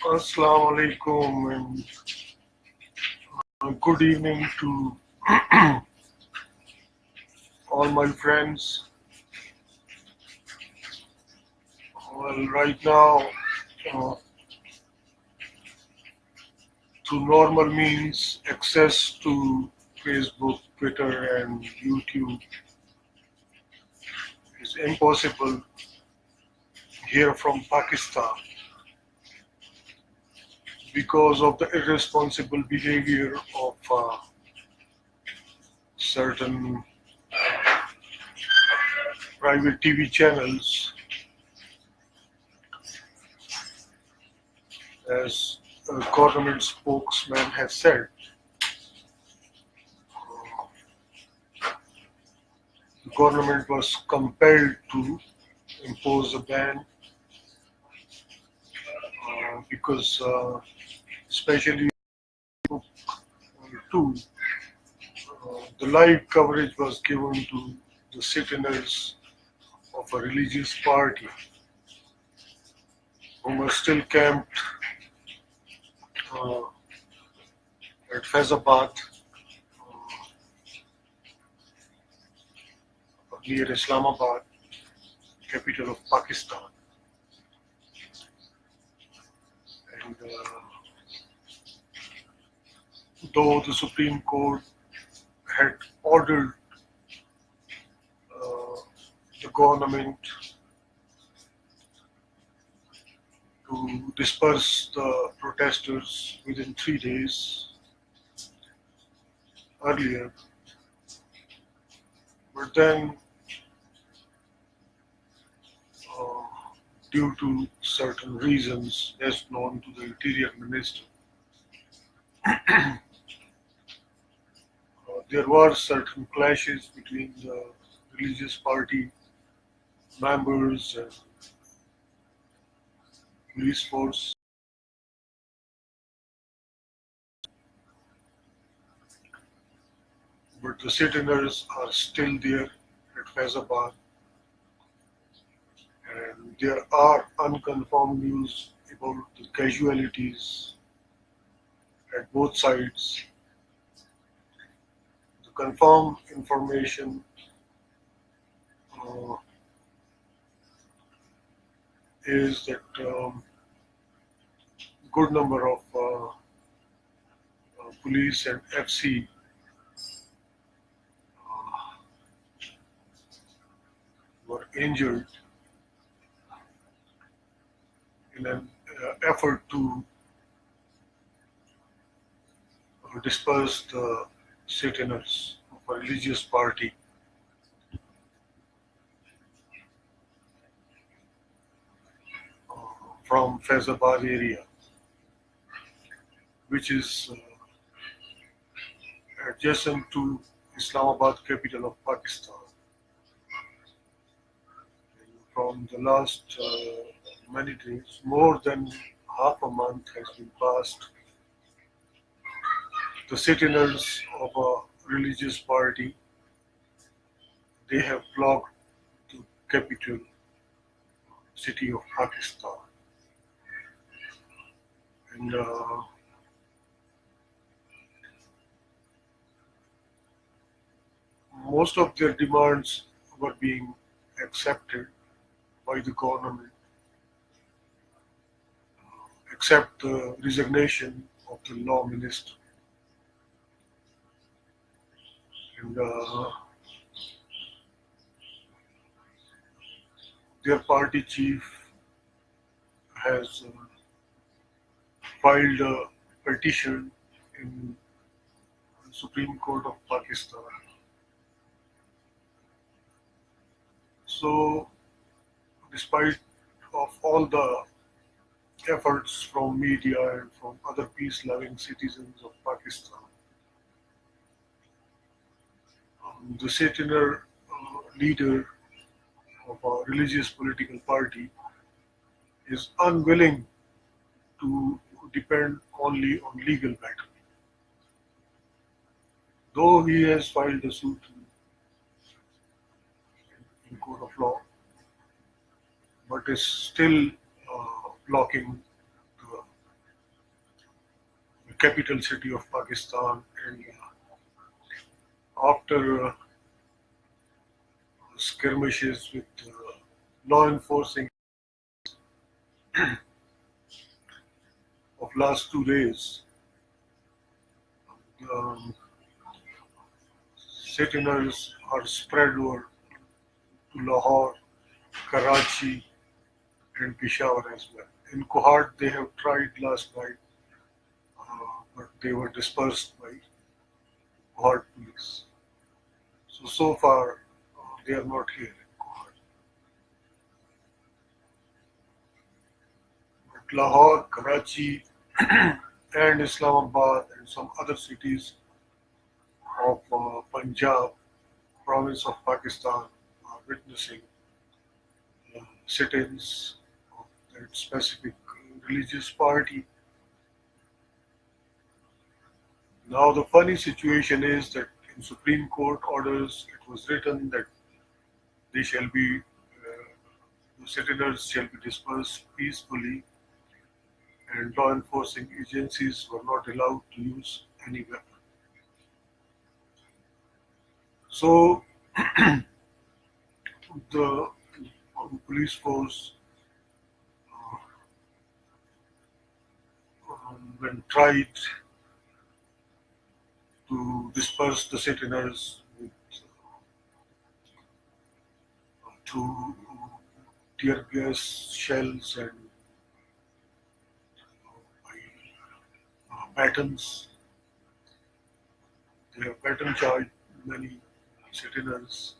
Assalamu alaikum and good evening to all my friends. Well, right now, uh, through normal means, access to Facebook, Twitter, and YouTube is impossible here from Pakistan because of the irresponsible behavior of certain private TV channels. As a government spokesman has said, the government was compelled to impose a ban because, especially two, the live coverage was given to the citizens of a religious party who were still camped uh, at Faizabad near Islamabad, capital of Pakistan. And though the Supreme Court had ordered uh, the government to disperse the protesters within 3 days earlier, but then uh, due to certain reasons best known to the interior minister, there were certain clashes between the religious party members and police force. But the citizens are still there at Faizabad, and there are unconfirmed news about the casualties at both sides. The confirmed information uh, is that good number of police and FC were injured in an effort to disperse the citizens of a religious party from Faizabad area, which is adjacent to Islamabad, capital of Pakistan. From the last many days, more than half a month has been passed. The citizens of a religious party, they have blocked the capital city of Pakistan. And most of their demands were being accepted by the government, except the resignation of the law minister. And their party chief has filed a petition in the Supreme Court of Pakistan. So, despite of all the efforts from media and from other peace-loving citizens of Pakistan, the citizen leader of a religious political party is unwilling to depend only on legal battle. Though he has filed a suit in court of law, but is still blocking the capital city of Pakistan, and after skirmishes with law enforcing of last 2 days, um, sit-ins are spread over to Lahore, Karachi, and Peshawar as well. In Kohat, they have tried last night, but they were dispersed by Kohat police. So far, they are not here in Kohat. But Lahore, Karachi, and Islamabad, and some other cities of Punjab, province of Pakistan, are witnessing sit-ins of that specific religious party. Now, the funny situation is that in Supreme Court orders, it was written that they shall be, the sit-ins shall be dispersed peacefully, and law enforcing agencies were not allowed to use any weapon. So, the police force, when tried to disperse the sit-ins with through tear gas shells and batons. They have baton charged many sit-ins.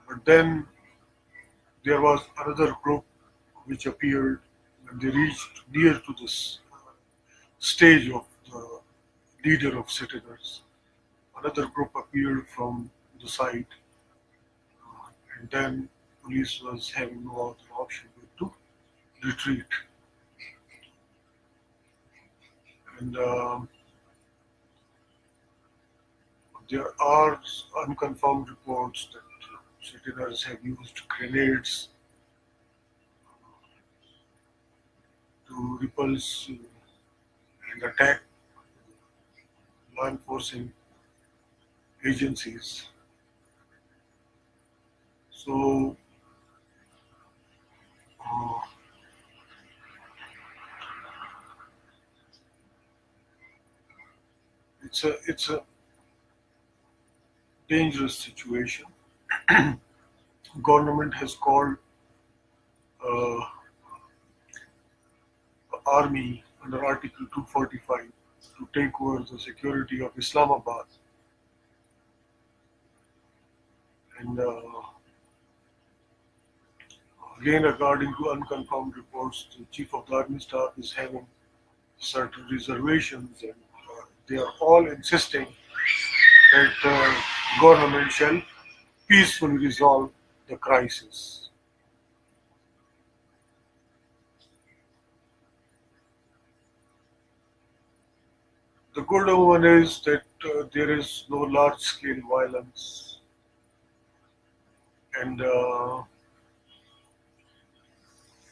But then there was another group which appeared when they reached near to this stage of the leader of sit-ins. Another group appeared from the side, and then police was having no other option but to retreat. And there are unconfirmed reports that sit-ins have used grenades to repulse and attack law enforcing agencies. So uh, it's a dangerous situation. Government has called uh, army under Article 245 to take over the security of Islamabad, and again, according to unconfirmed reports, the chief of the army staff is having certain reservations, and they are all insisting that government shall peacefully resolve the crisis. The good one is that there is no large-scale violence, and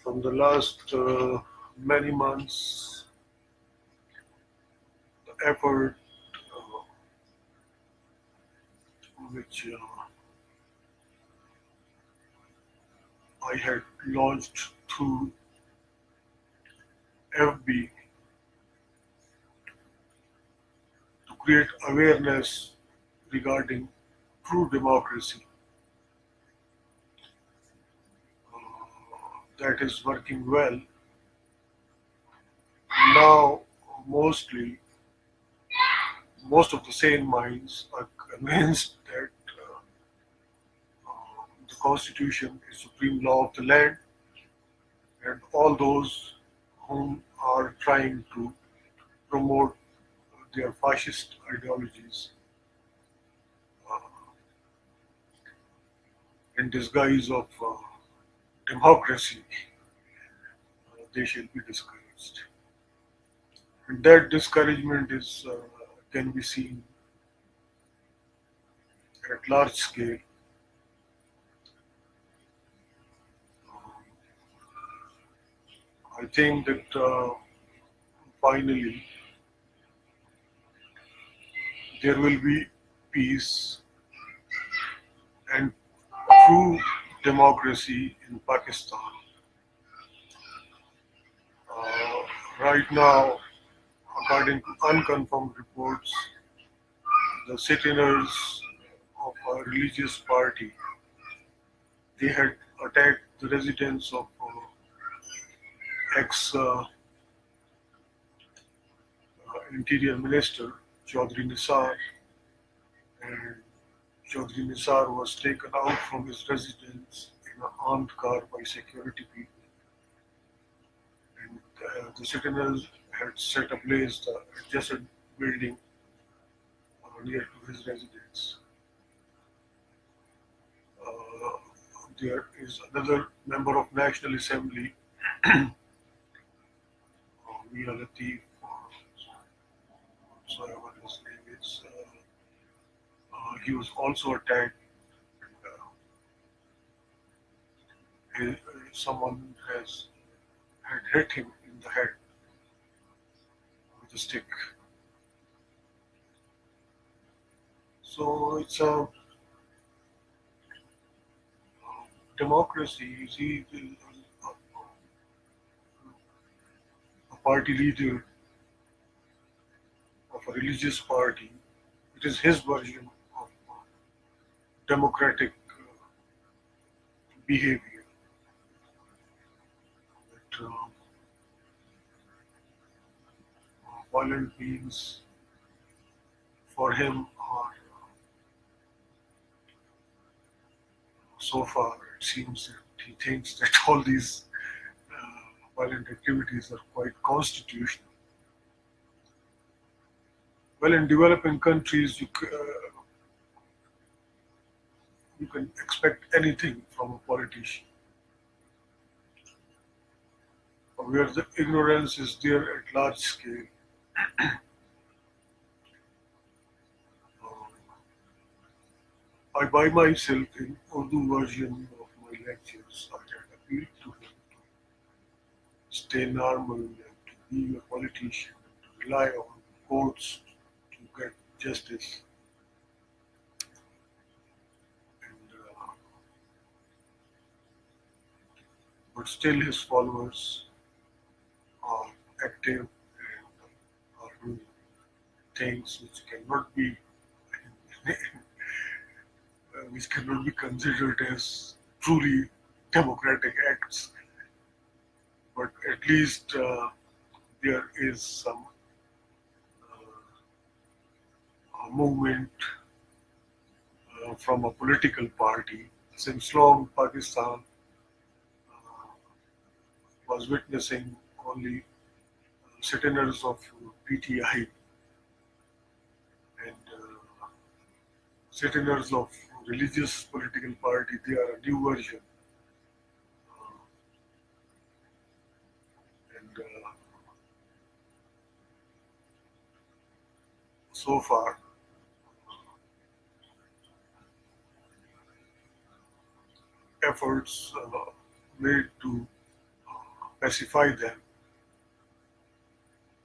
from the last many months, the effort which I had launched through FB to create awareness regarding true democracy, that is working well. Now, mostly, most of the sane minds are convinced that the Constitution is supreme law of the land, and all those whom are trying to promote their fascist ideologies uh, in disguise of democracy, they shall be discouraged. And that discouragement is can be seen at large scale. I think that finally there will be peace and true democracy in Pakistan. Uh, right now, according to unconfirmed reports, the citizens of a religious party they had attacked the residence of ex Interior Minister Chaudhry Nisar, and Chaudhry Nisar was taken out from his residence in an armed car by security people, and the citizens had set ablaze the adjacent building near to his residence. Uh, there is another member of National Assembly, Mia Latif, whatsoever his name is. He was also attacked. Someone had hit him in the head with a stick. So it's a democracy. You see, a party leader of a religious party, it is his version of democratic behavior. That violent means for him are so far it seems that he thinks that all these violent activities are quite constitutional. Well, in developing countries, you can expect anything from a politician. Where the ignorance is there at large scale, I by myself in Urdu version of my lectures, I had appealed to him to stay normal and to be a politician and to rely on courts to get justice. And, but still his followers are active and are doing things which cannot be considered as truly democratic acts. But at least there is some movement from a political party. Since long, Pakistan was witnessing only citizens of PTI and citizens of religious political party. They are a new version, and so far efforts made to pacify them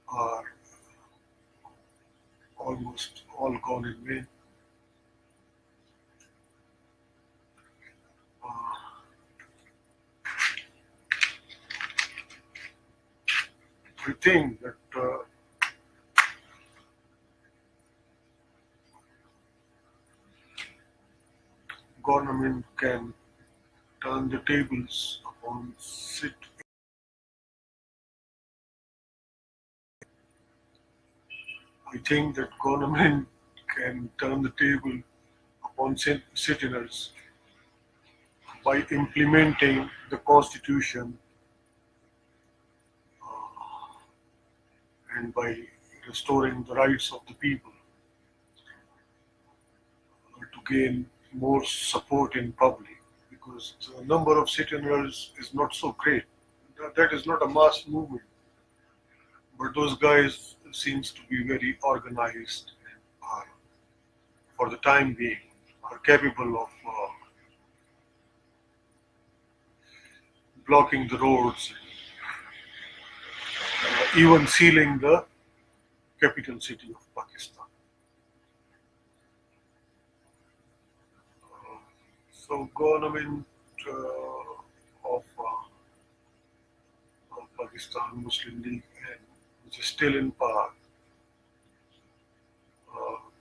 are almost all gone in vain. Uh, I think that government can turn the tables upon sit. I think that government can turn the table upon citizens by implementing the constitution and by restoring the rights of the people to gain more support in public, because the number of citizens is not so great. That is not a mass movement, but those guys seems to be very organized and are, for the time being, are capable of blocking the roads, even sealing the capital city of Pakistan. So government of Pakistan Muslim League, and which is still in power,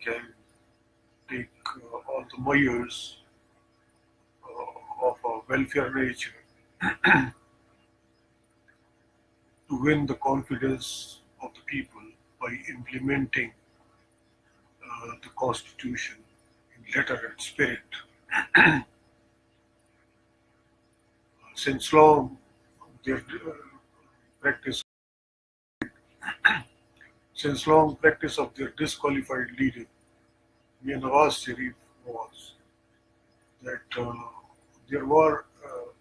can take all the measures of a welfare nature to win the confidence of the people by implementing the constitution in letter and spirit. Since long, their practice since long practice of their disqualified leader, Mir Nawaz Sharif, was that there were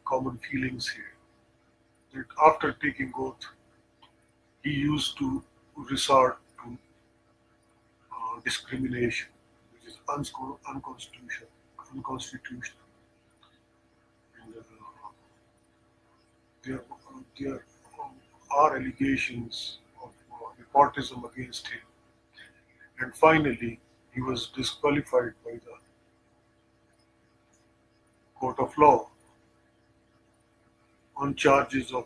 common feelings here. That after taking oath, he used to resort to discrimination, which is unconstitutional. And there are allegations of nepotism against him. And finally, he was disqualified by the court of law on charges of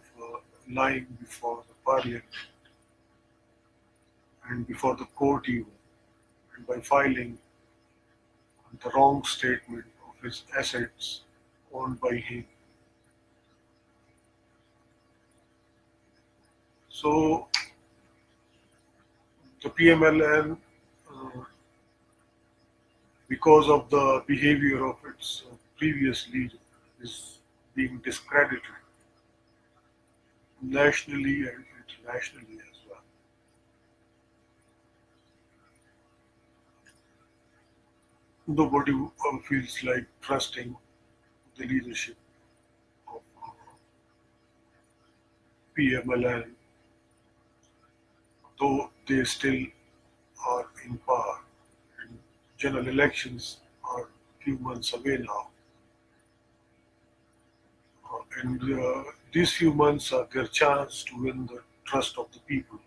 lying before the parliament and before the court even, and by filing the wrong statement of his assets owned by him. So the PMLN, because of the behavior of its previous leader, is being discredited nationally and internationally as well. Nobody feels like trusting the leadership of PMLN, though they still are in power. And general elections are few months away now. And these few months are their chance to win the trust of the people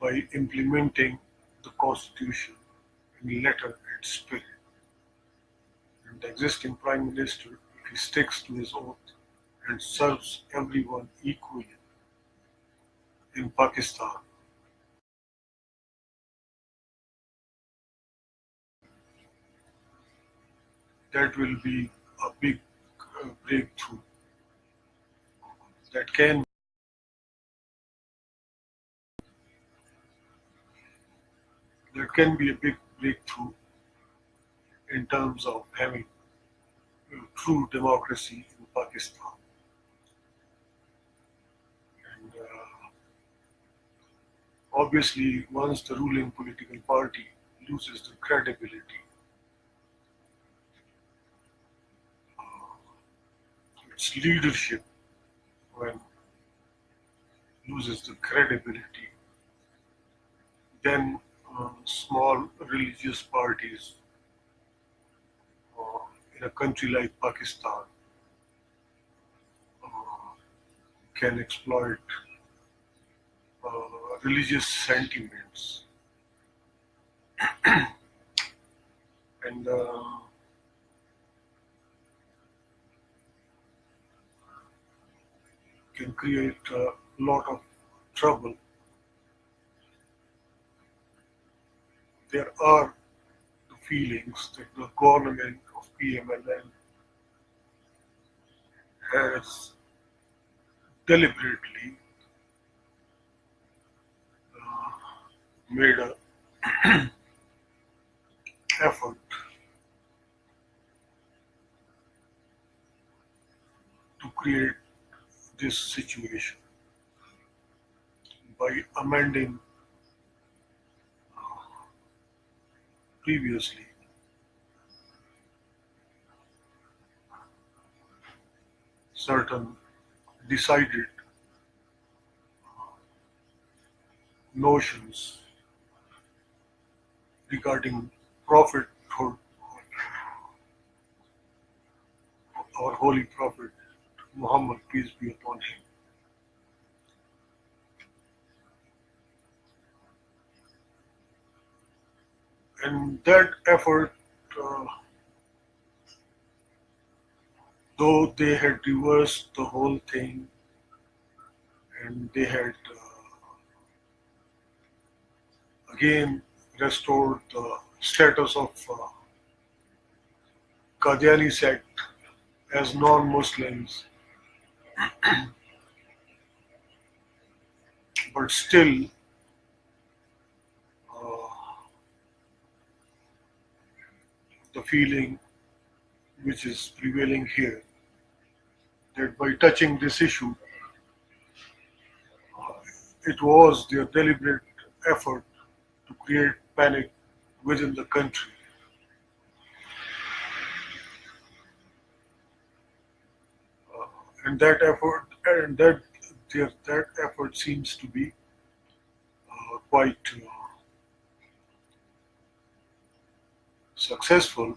by implementing the constitution in letter and spirit. And the existing prime minister, if he sticks to his oath and serves everyone equally in Pakistan, that will be a big breakthrough. That can be a big breakthrough in terms of having true democracy in Pakistan. And obviously, once the ruling political party loses the credibility, its leadership, when loses the credibility, then small religious parties uh, in a country like Pakistan uh, can exploit religious sentiments and can create a lot of trouble. There are the feelings that the government of PMLN has deliberately made an effort to create this situation by amending previously certain decided notions regarding prophethood, our holy prophet Muhammad, peace be upon him. And that effort, uh, though they had reversed the whole thing and they had again restored the status of Qadiani sect as non-Muslims, but still uh, the feeling which is prevailing here that by touching this issue, it was their deliberate effort to create panic within the country. And that effort seems to be quite successful.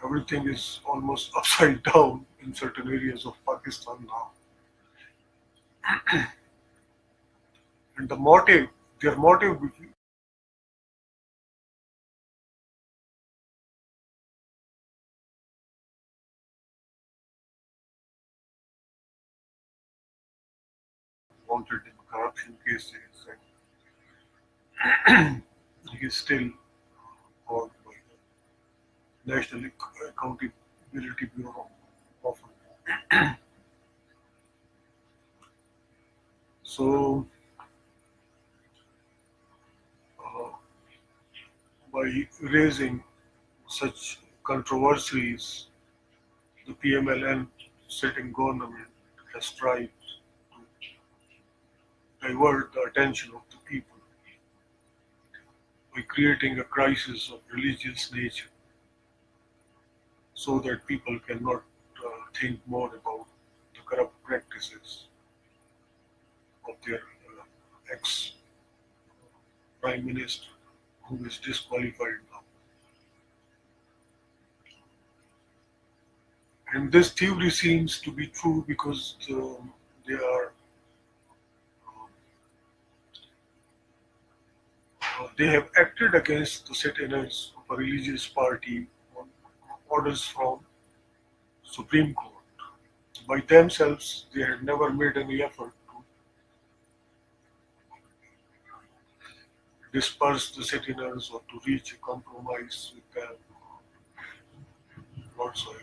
Everything is almost upside down in certain areas of Pakistan now. And their motive wanted in corruption cases, and he is still called by the National Accountability Bureau often. So, uh, by raising such controversies, the PMLN sitting government has tried to divert the attention of the people by creating a crisis of religious nature so that people cannot think more about the corrupt practices of their ex prime minister who is disqualified now. And this theory seems to be true because they are they have acted against the sit-ins of a religious party on orders from Supreme Court. By themselves, they had never made any effort to disperse the sit-ins or to reach a compromise with them whatsoever.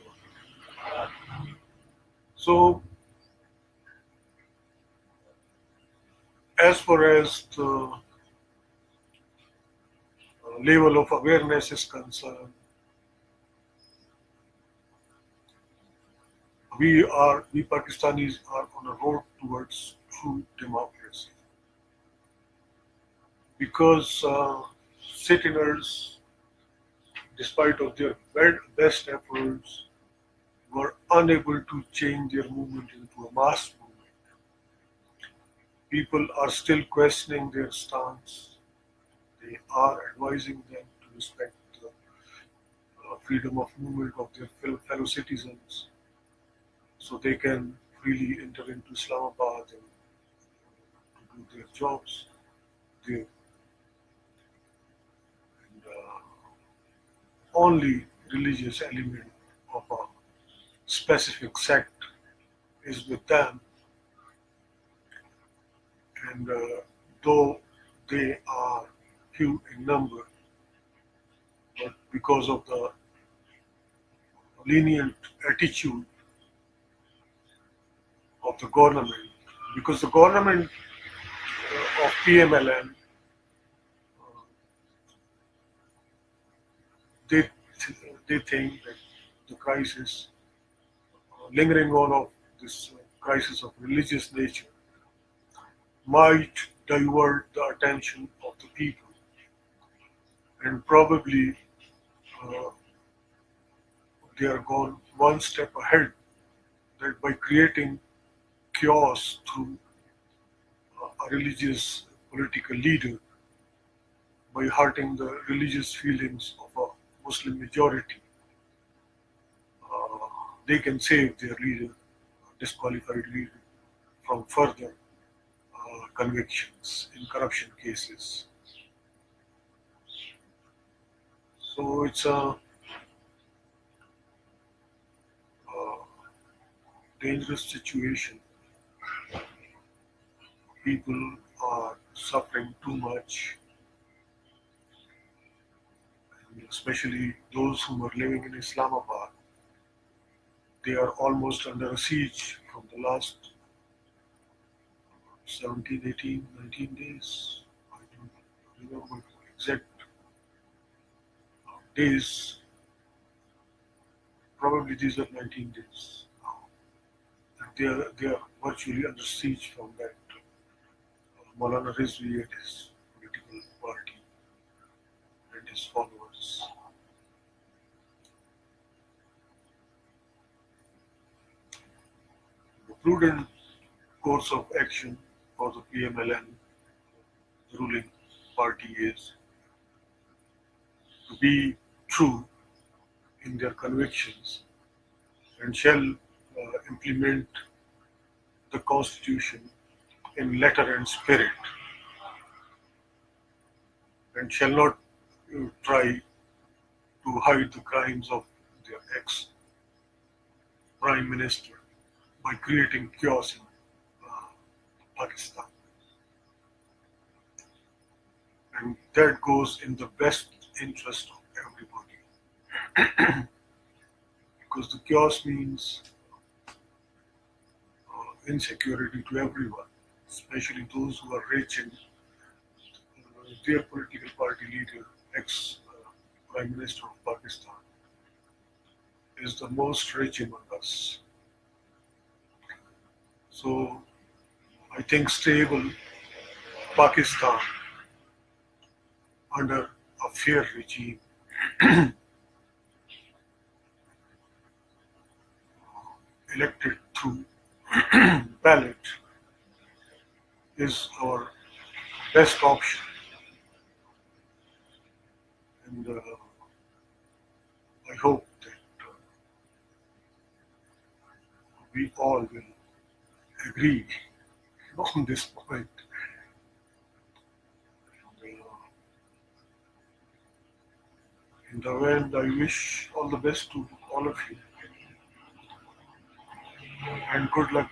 So, as far as the level of awareness is concerned, we Pakistanis are on a road towards true democracy because sit-ins, despite of their best efforts, were unable to change their movement into a mass movement. People are still questioning their stance. They are advising them to respect the freedom of movement of their fellow citizens so they can freely enter into Islamabad and to do their jobs there. And only religious element of a specific sect is with them, and though they are few in number, but because of the lenient attitude of the government, because the government of PMLN, they they think that the crisis, lingering on of this crisis of religious nature, might divert the attention of the people, and probably uh, they are gone one step ahead that by creating chaos through a religious political leader, by hurting the religious feelings of a Muslim majority, uh, they can save their leader, disqualified leader, from further convictions in corruption cases. So it's a dangerous situation. People are suffering too much, especially those who are living in Islamabad. They are almost under a siege from the last 17, 18, 19 days. I don't remember exact days. Probably these are 19 days now. And they are virtually under siege from that Maulana Rizvi and his political party and his followers. The prudent course of action for the PMLN, the ruling party, is to be true in their convictions and shall implement the constitution in letter and spirit, and shall not try to hide the crimes of their ex prime minister by creating chaos in uh, Pakistan. And that goes in the best interest of everybody, because the chaos means insecurity to everyone, especially those who are rich, and their political party leader, ex Prime Minister of Pakistan, is the most rich among us. So I think stable Pakistan under a fair regime, elected through ballot, is our best option. And I hope that we all will agree on this point. And, in the end, I wish all the best to all of you and good luck